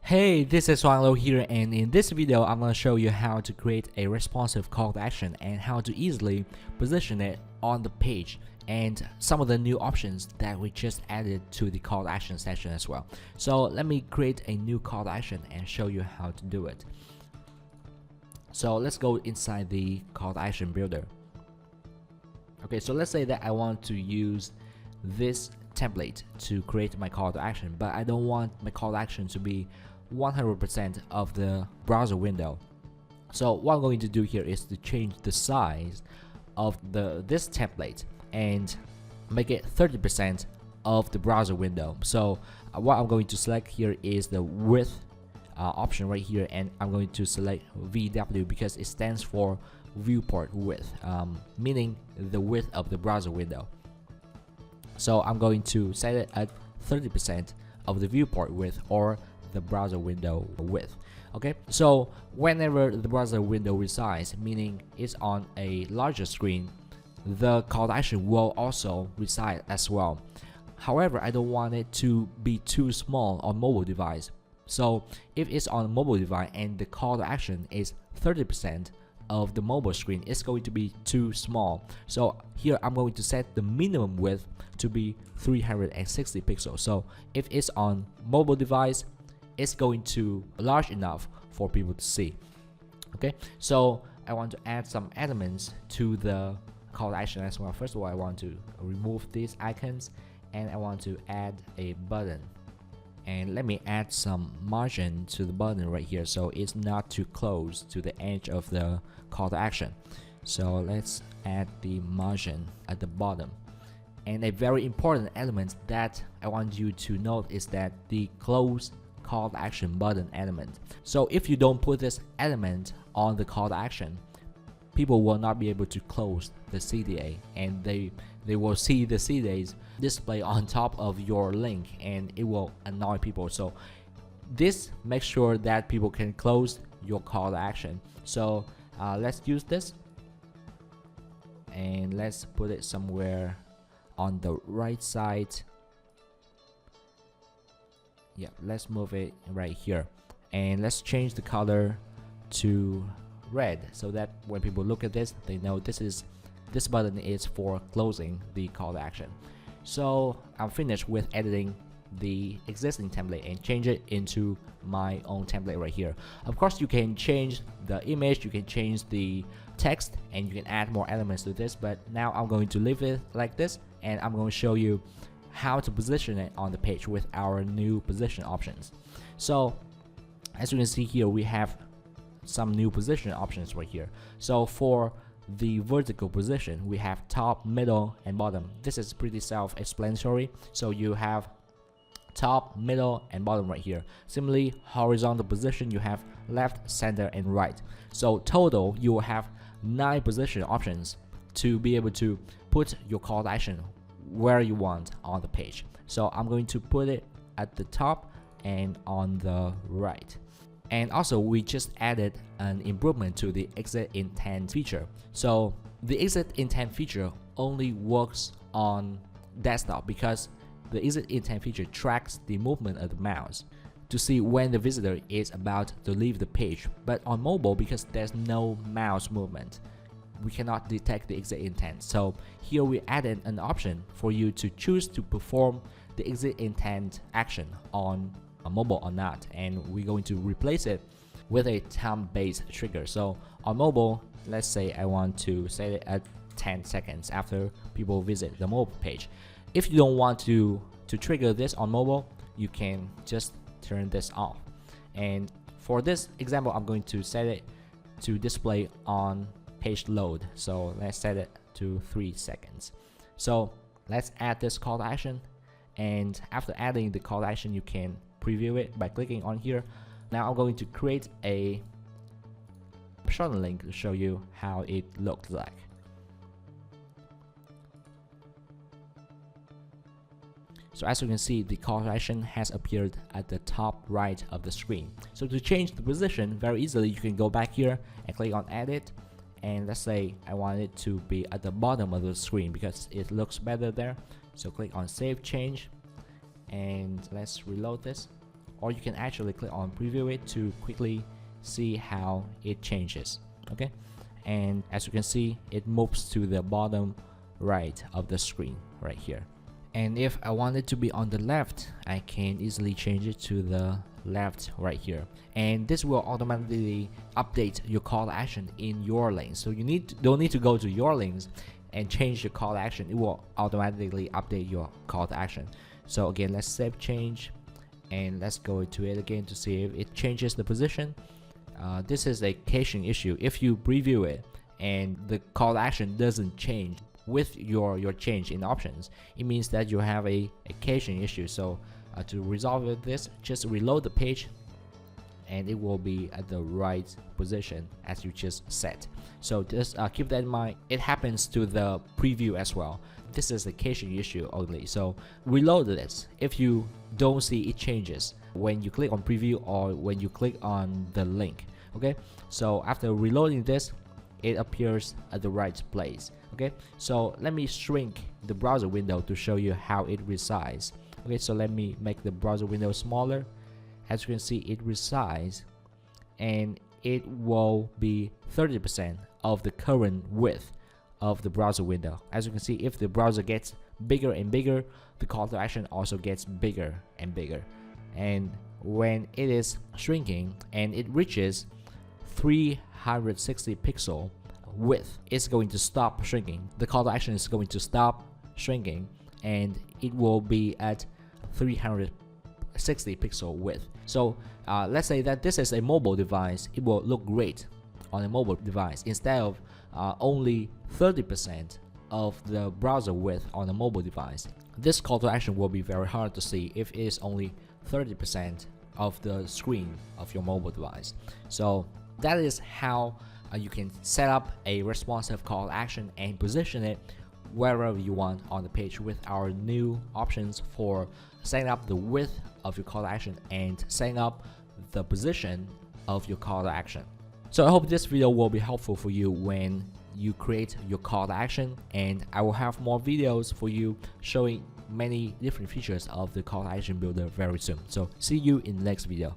Hey, this is Wanglo here, and in this video I'm going to show you how to create a responsive call to action and how to easily position it on the page, and some of the new options that we just added to the call to action section as well. So let me create a new call to action and show you how to do it. So let's go inside the call to action builder. Okay, so let's say that I want to use this template to create my call to action, but I don't want my call to action to be 100% of the browser window. So what I'm going to do here is to change the size of this template and make it 30% of the browser window. So what I'm going to select here is the width option right here, and I'm going to select VW because it stands for viewport width, meaning the width of the browser window. So I'm going to set it at 30% of the viewport width or the browser window width. Okay, so whenever the browser window resides, meaning it's on a larger screen, the call to action will also reside as well. However, I don't want it to be too small on mobile device. So if it's on a mobile device and the call to action is 30% of the mobile screen, it's going to be too small. So here I'm going to set the minimum width to be 360 pixels. So if it's on mobile device, it's going to large enough for people to see. Okay, so I want to add some elements to the call to action as well. First of all, I want to remove these icons and I want to add a button. And let me add some margin to the button right here so it's not too close to the edge of the call to action. So let's add the margin at the bottom. And a very important element that I want you to note is that the close call to action button element. So if you don't put this element on the call to action, people will not be able to close the CTA, and they will see the CTAs display on top of your link, and it will annoy people. So this makes sure that people can close your call to action. So let's use this and let's put it somewhere on the right side. Yeah, let's move it right here, and let's change the color to red so that when people look at this, they know this button is for closing the call to action. So I'm finished with editing the existing template and change it into my own template right here. Of course, you can change the image, you can change the text, and you can add more elements to this, but now I'm going to leave it like this, and I'm going to show you how to position it on the page with our new position options. So as you can see here, we have some new position options right here. So for the vertical position, we have top, middle, and bottom. This is pretty self-explanatory. So you have top, middle, and bottom right here. Similarly, horizontal position, you have left, center, and right. So total, you will have 9 position options to be able to put your call to action where you want on the page. So I'm going to put it at the top and on the right. And also, we just added an improvement to the exit intent feature. So the exit intent feature only works on desktop because the exit intent feature tracks the movement of the mouse to see when the visitor is about to leave the page. But on mobile, because there's no mouse movement, we cannot detect the exit intent. So here we added an option for you to choose to perform the exit intent action on a mobile or not, and we're going to replace it with a time-based trigger. So on mobile, let's say I want to set it at 10 seconds after people visit the mobile page. If you don't want to trigger this on mobile, you can just turn this off. And for this example, I'm going to set it to display on page load. So let's set it to 3 seconds. So let's add this call to action, and after adding the call to action, you can preview it by clicking on here. Now I'm going to create a shortened link to show you how it looks like. So as you can see, the call to action has appeared at the top right of the screen. So to change the position very easily, you can go back here and click on edit, and let's say I want it to be at the bottom of the screen because it looks better there. So click on save change, and let's reload this. or you can actually click on preview it to quickly see how it changes. Okay, and as you can see, it moves to the bottom right of the screen right here. And if I want it to be on the left, I can easily change it to the left right here, and this will automatically update your call to action in your links. So you don't need to go to your links and change your call to action. It will automatically update your call to action. So again, let's save change and let's go to it again to see if it changes the position. This is a caching issue. If you preview it and the call to action doesn't change with your change in options, it means that you have a caching issue. So to resolve this, just reload the page and it will be at the right position as you just set. So just keep that in mind. It happens to the preview as well. This is a caching issue only. So reload this if you don't see it changes when you click on preview or when you click on the link. Okay, so after reloading this, it appears at the right place. Okay, so let me shrink the browser window to show you how it resizes. Okay, so let me make the browser window smaller. As you can see, it resizes and it will be 30% of the current width of the browser window. As you can see, if the browser gets bigger and bigger, the call to action also gets bigger and bigger. And when it is shrinking and it reaches 360 pixel width, it's going to stop shrinking. The call to action is going to stop shrinking and it will be at 360 pixel width. So let's say that this is a mobile device. It will look great on a mobile device instead of only 30% of the browser width on a mobile device. This call to action will be very hard to see if it is only 30% of the screen of your mobile device. So that is how you can set up a responsive call to action and position it wherever you want on the page with our new options for setting up the width of your call to action and setting up the position of your call to action. So I hope this video will be helpful for you when you create your call to action, and I will have more videos for you showing many different features of the call to action builder very soon. So see you in the next video.